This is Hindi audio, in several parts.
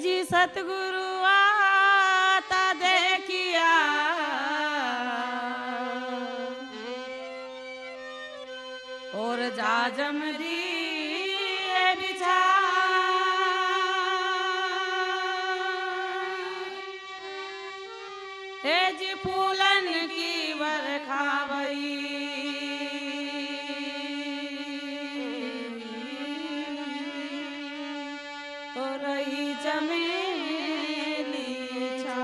जी सतगुरु आता देखिया और जाजम दी बिछा हे जी फूलन की बरखा भई तो रही चमेली छा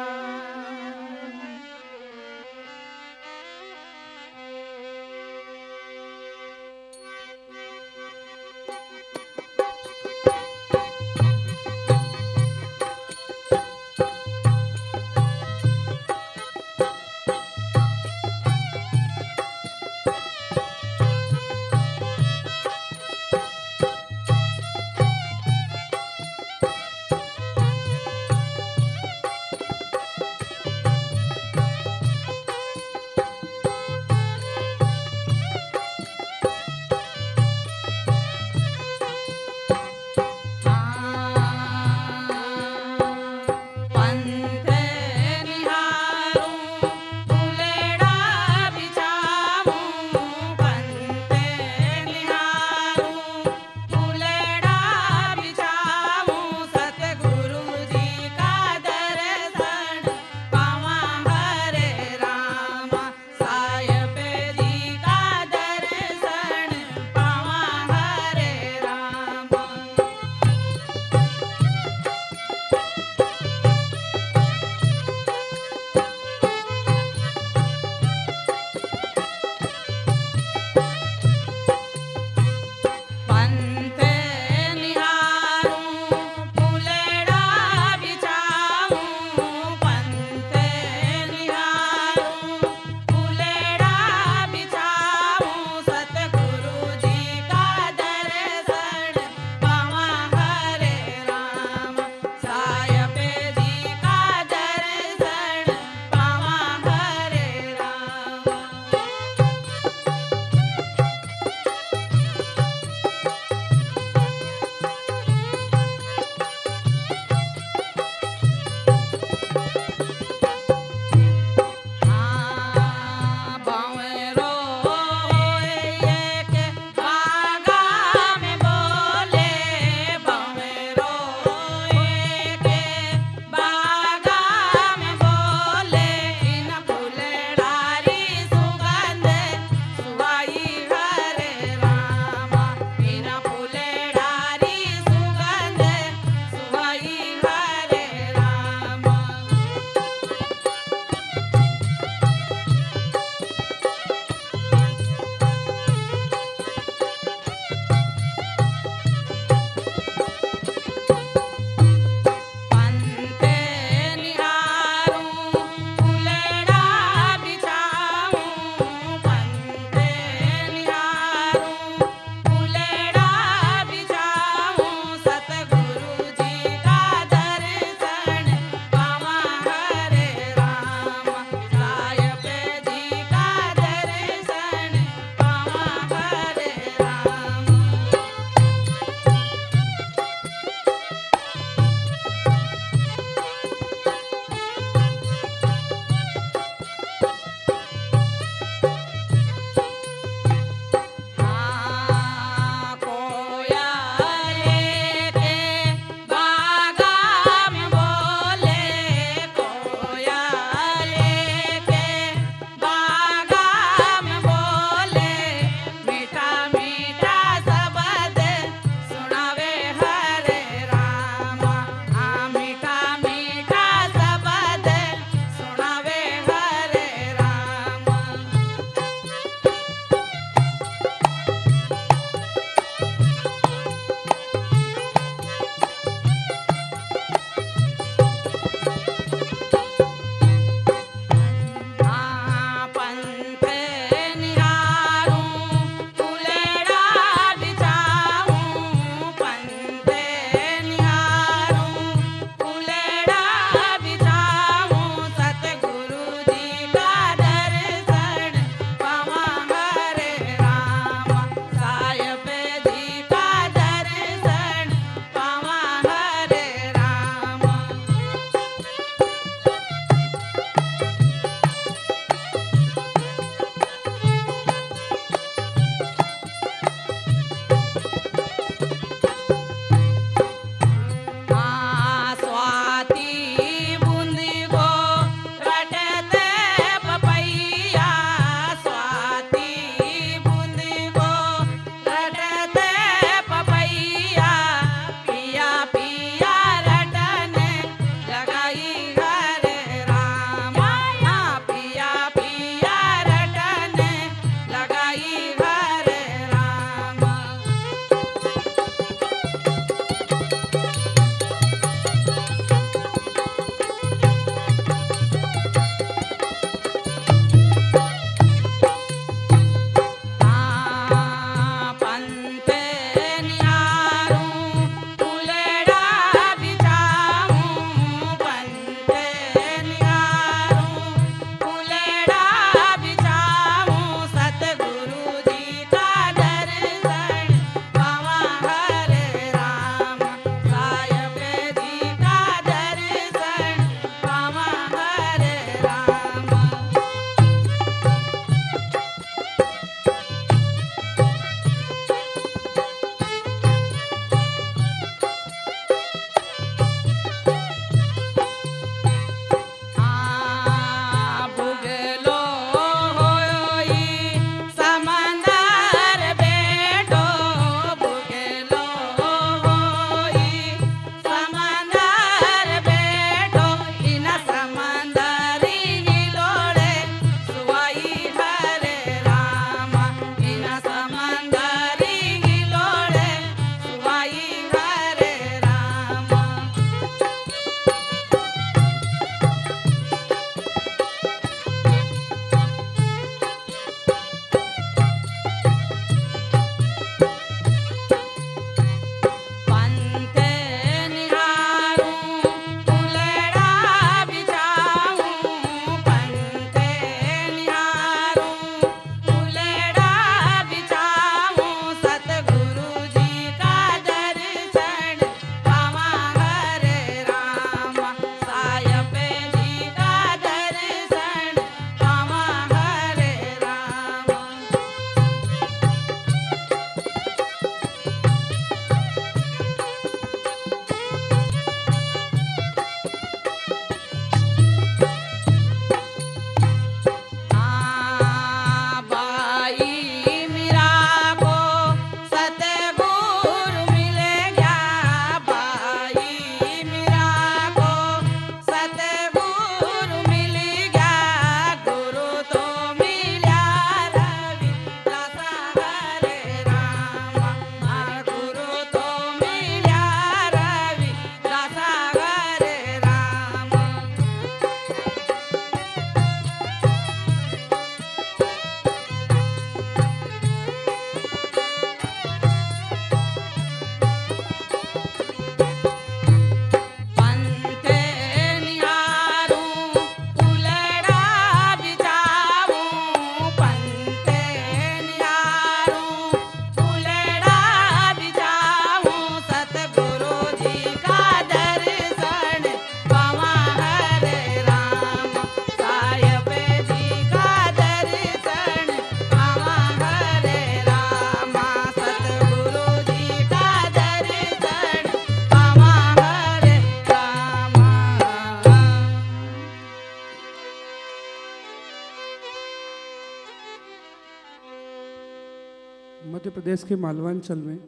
मध्य प्रदेश के मालवांचल में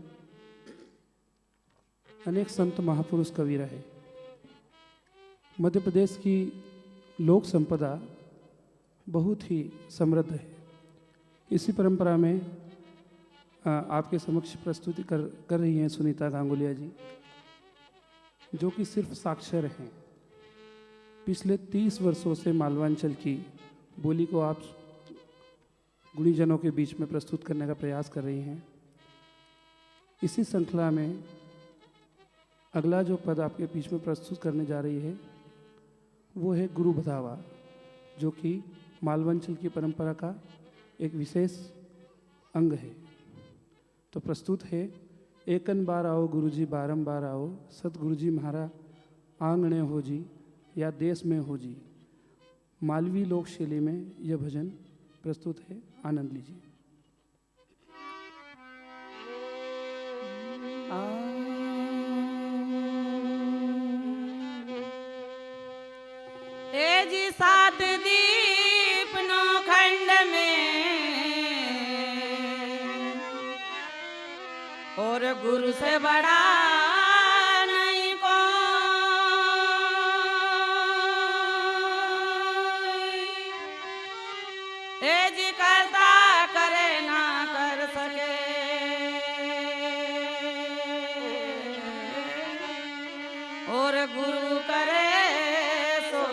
अनेक संत महापुरुष कवि रहे। मध्य प्रदेश की लोक संपदा बहुत ही समृद्ध है। इसी परंपरा में आपके समक्ष प्रस्तुति कर रही हैं सुनीता गांगुलिया जी, जो कि सिर्फ साक्षर हैं। पिछले 30 वर्षों से मालवांचल की बोली को आप गुणीजनों के बीच में प्रस्तुत करने का प्रयास कर रही हैं। इसी श्रृंखला में अगला जो पद आपके बीच में प्रस्तुत करने जा रही है वो है गुरु बधावा, जो कि मालवांचल की परंपरा का एक विशेष अंग है। तो प्रस्तुत है एकन बार आओ गुरुजी बारंबार आओ, सतगुरु जी म्हारा आंगणे हो जी या देश में हो जी। मालवी लोक शैली में यह भजन प्रस्तुत है, आनंद लीजिए। ए जी सात दीप नो खंड में और गुरु से बड़ा नहीं कोई। ए जी करता करे ना कर सके, और गुरु करे सो।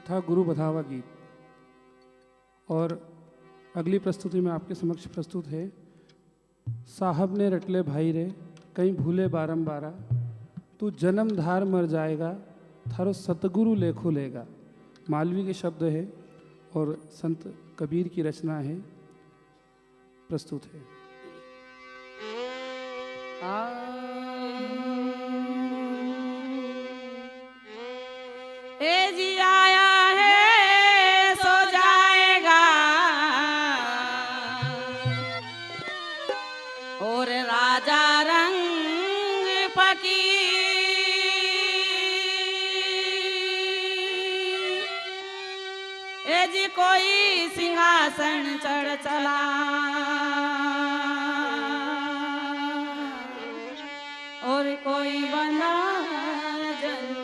था गुरु बधावा गीत। और अगली प्रस्तुति में आपके समक्ष प्रस्तुत है साहब ने रटले भाई रे कहीं भूले बारंबारा, तू जन्म धार मर जाएगा थारो सतगुरु लेखो लेगा। मालवी के शब्द है और संत कबीर की रचना है, प्रस्तुत है। ए जी आया है सो जाएगा, और राजा रंग फकीर, ए जी कोई सिंहासन चढ़ चला, और कोई बना जंजीर।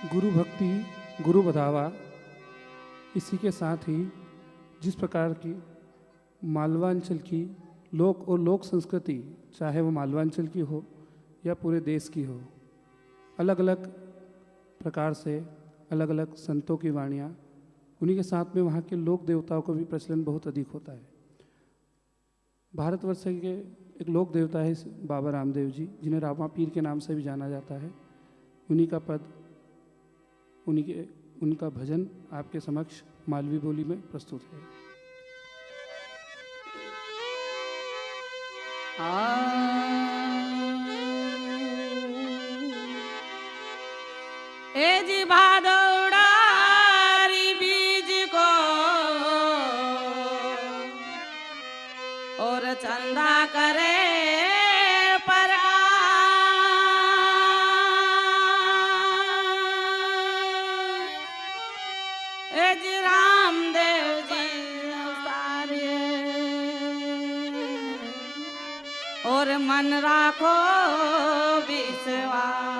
गुरु भक्ति गुरु बधावा, इसी के साथ ही जिस प्रकार की मालवांचल की लोक और लोक संस्कृति, चाहे वो मालवांचल की हो या पूरे देश की हो, अलग अलग प्रकार से अलग अलग संतों की वाणियाँ, उन्हीं के साथ में वहाँ के लोक देवताओं का भी प्रचलन बहुत अधिक होता है। भारतवर्ष के एक लोक देवता है बाबा रामदेव जी, जिन्हें रामा पीर के नाम से भी जाना जाता है। उन्हीं का पद, उनका भजन आपके समक्ष मालवी बोली में प्रस्तुत है। ए जी भादौड़ारी बीज को और चंदा करे रामदेव जी अवतारिए और मन राखो विश्वास।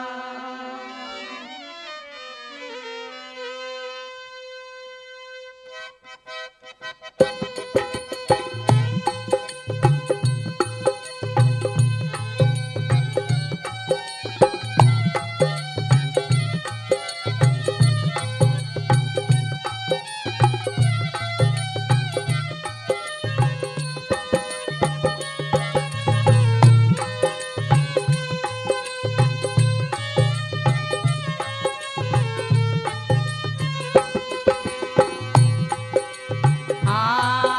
Ah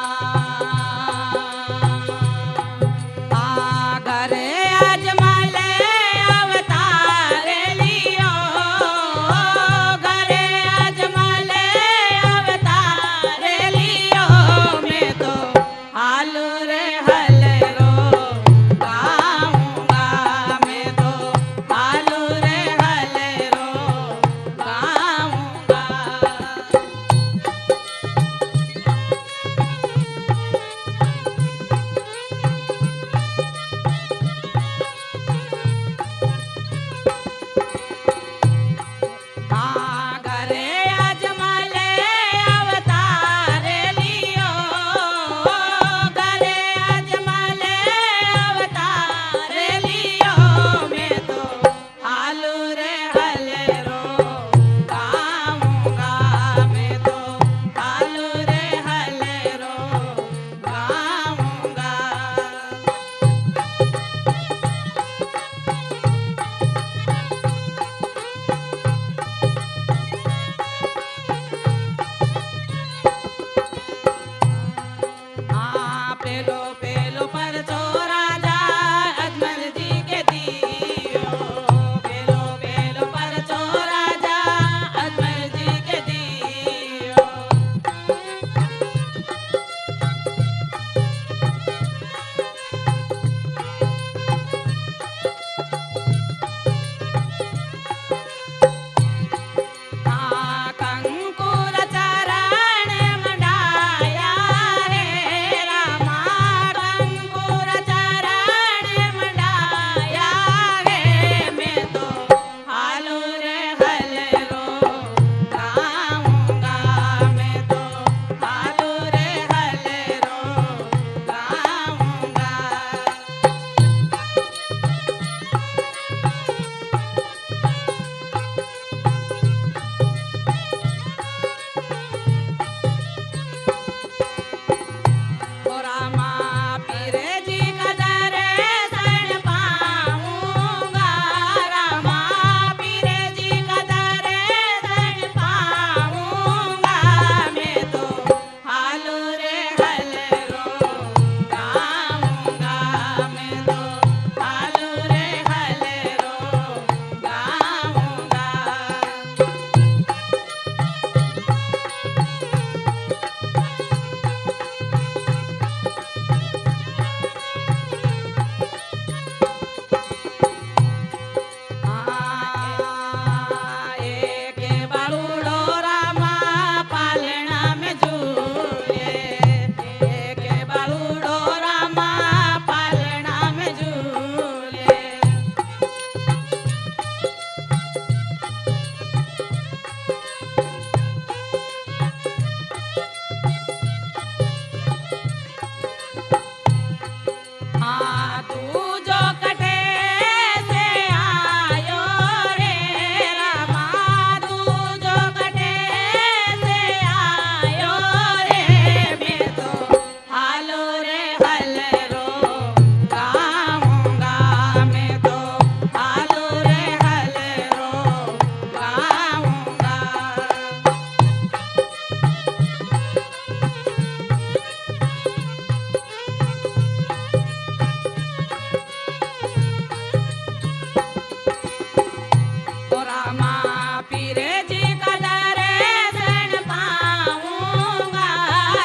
पीरे जी का दर्शन पाऊंगा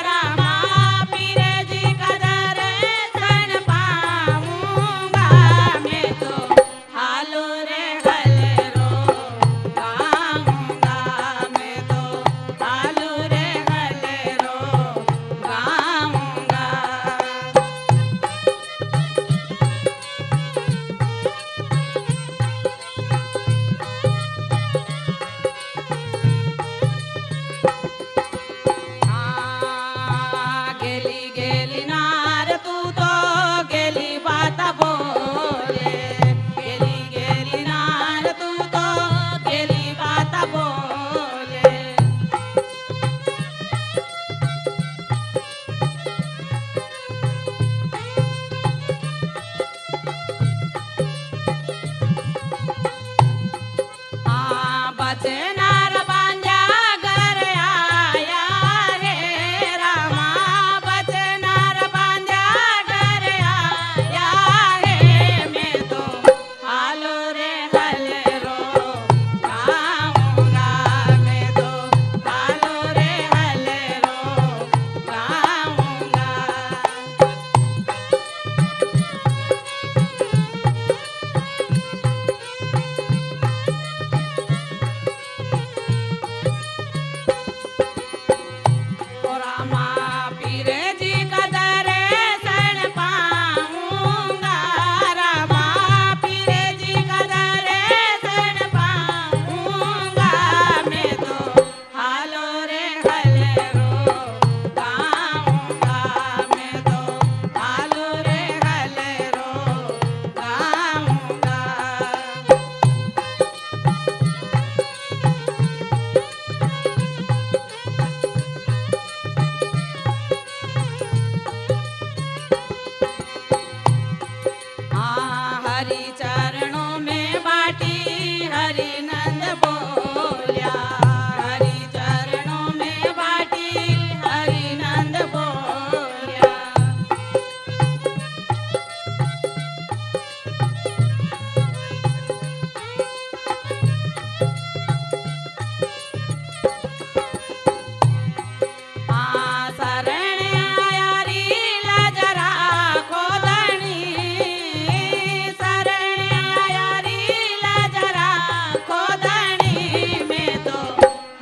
रामा पीरे जी का दर्शन पाऊंगा मैं तो हालो रे हलरो गाऊंगा मैं तो हालो रे हलरो गाऊंगा गेली गेली नार तू तो गेली बाता बोले गेली गेली नार तू तो गेली बाता बोले बचनार बांजा घर आया रे रामा बचनार बांजा घर आया रे मैं तो हालो रे हलरो गाऊंगा मैं तो हालो रे हलरो गाऊंगा रामा पीरे जी का दर्शन पाऊंगा रामा पीरे जी का दर्शन पाऊंगा मैं तो हालो रे हलरो गाऊंगा मैं तो हालो रे हलरो गाऊंगा हरि चरणों में बाटी हरि नंद बोल्या हरि चरणों में बाटी हरि नंद बोल्या शरण आया री लाजरा खोदनी शरण आया री लाजरा खोदनी मैं तो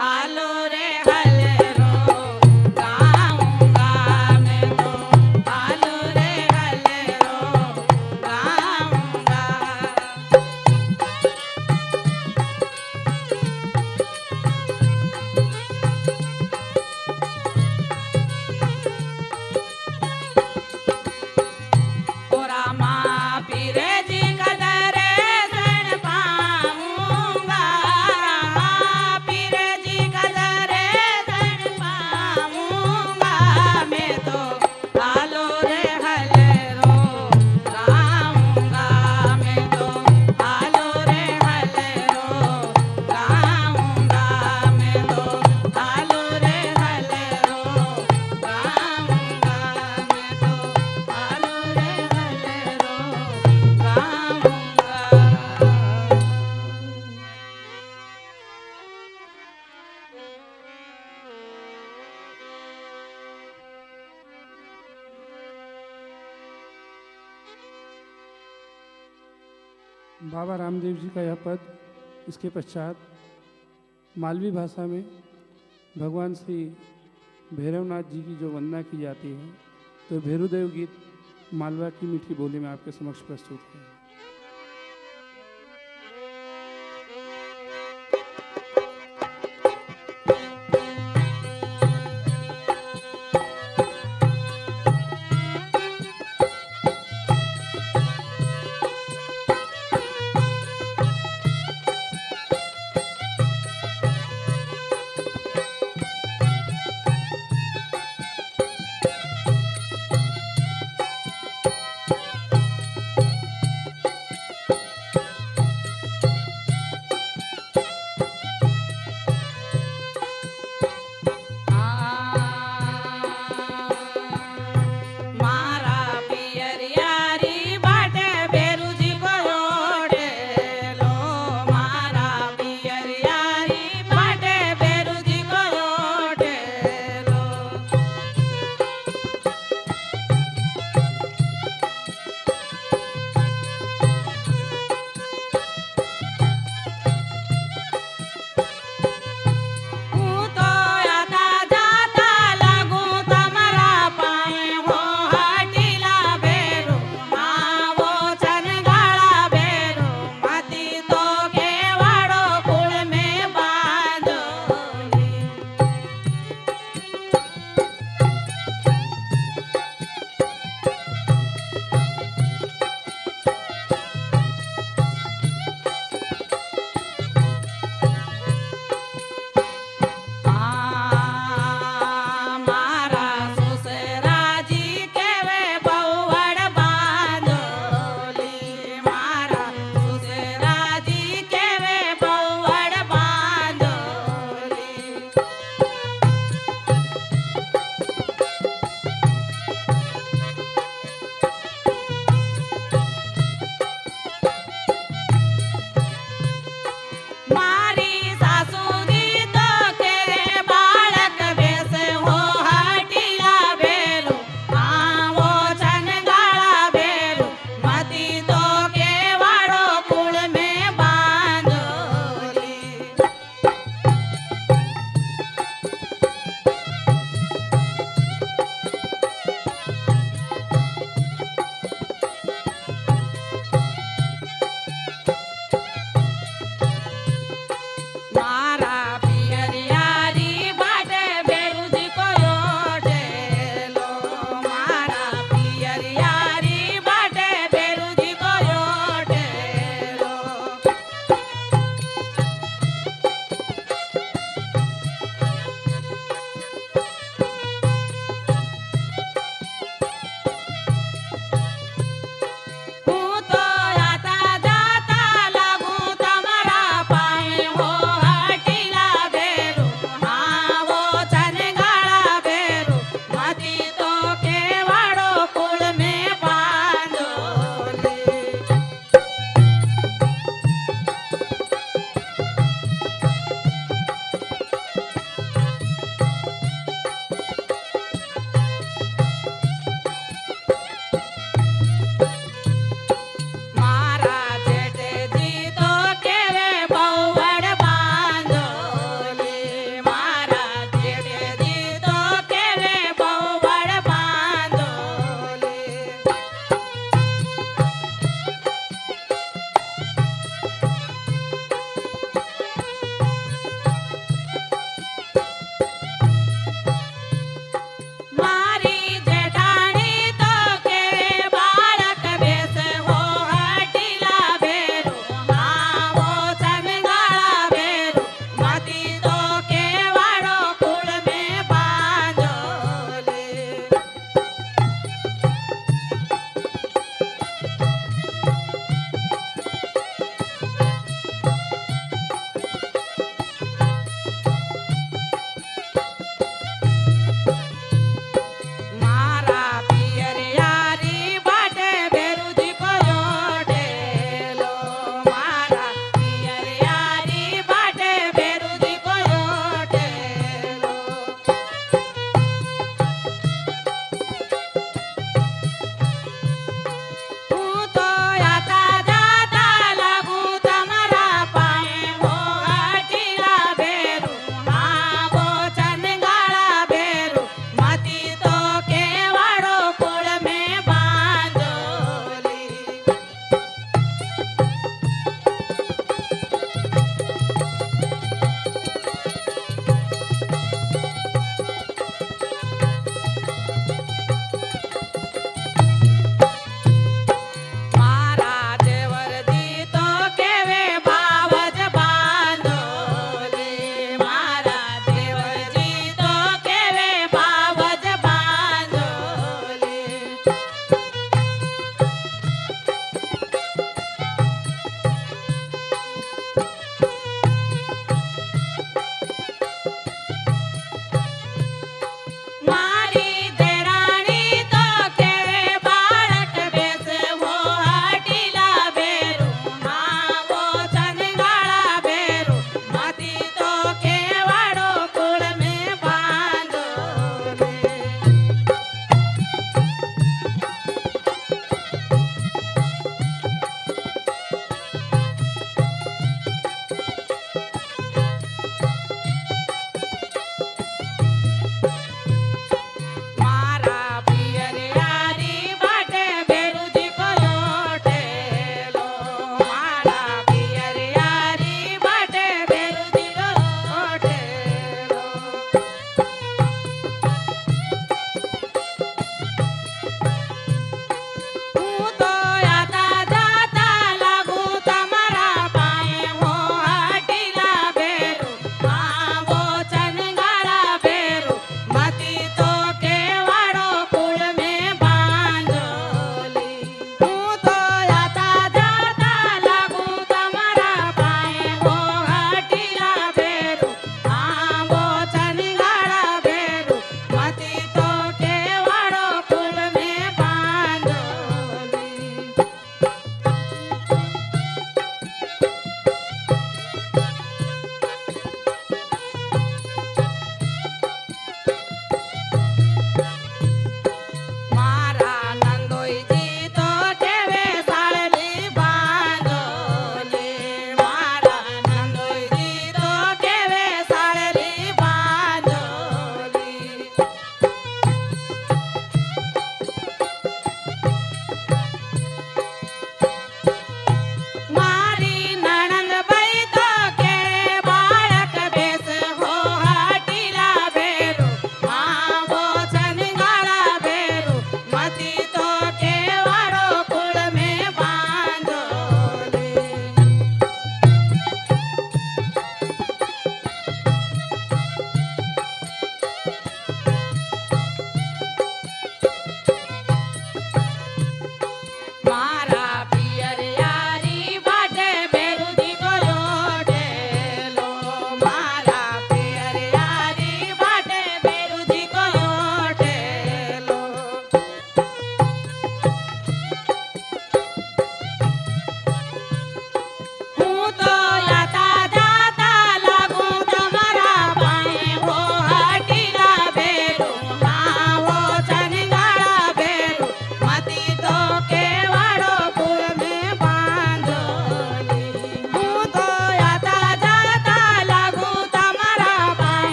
हालो रे हलरो गाऊंगा मैं तो हालो रे हलरो गाऊंगा ओ रामा पीरे जी का दर्शन पाऊंगा रामा पीरे जी का दर्शन पाऊंगा मैं तो हालो रे हलरो गाऊंगा मैं तो हालो रे हलरो गाऊंगा मैं तो हालो रे हलरो गाऊंगा मैं तो हालो रे हलरो गाऊंगा बाबा रामदेव जी का यह पद, इसके पश्चात मालवी भाषा में भगवान श्री भैरवनाथ जी की जो वंदना की जाती है, तो भैरुदेव गीत मालवा की मीठी बोली में आपके समक्ष प्रस्तुत है।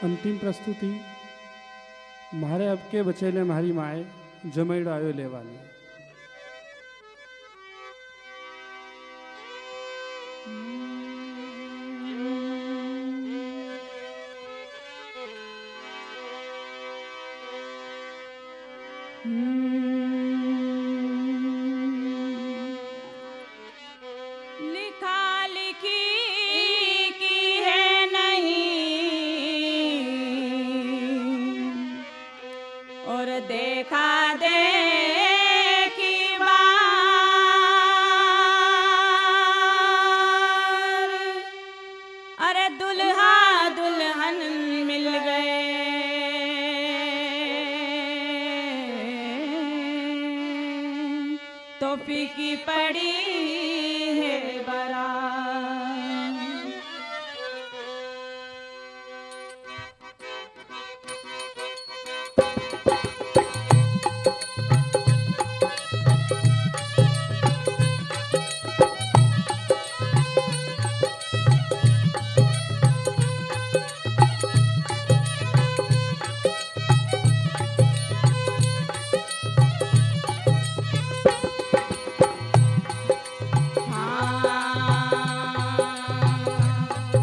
अंतिम प्रस्तुति मारे अब के बचेले मारी माए जमैड़ो आयो लेवाने। लिखा लिखी की है नहीं और देखा देखी बार। अरे दुल्हा दुल्हन मिल गए तो फीकी पड़ी है बारात।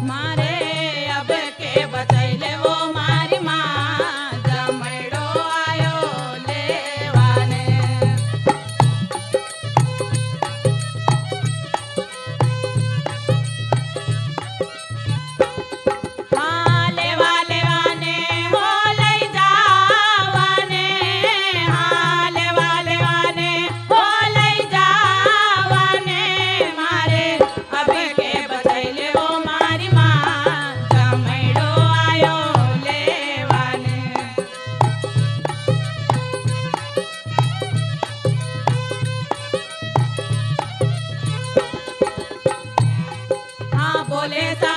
मारे अब के बचैले वो मारी माँ जमैड़ो आयो लेवाने। हाँ लेवा लेवाने हो लई जावाने। हाँ लेवा लेवाने हो लई जावाने। मारे अब के बचैले वो मारी माँ जमैड़ो आयो लेवाने। हाँ बोले सा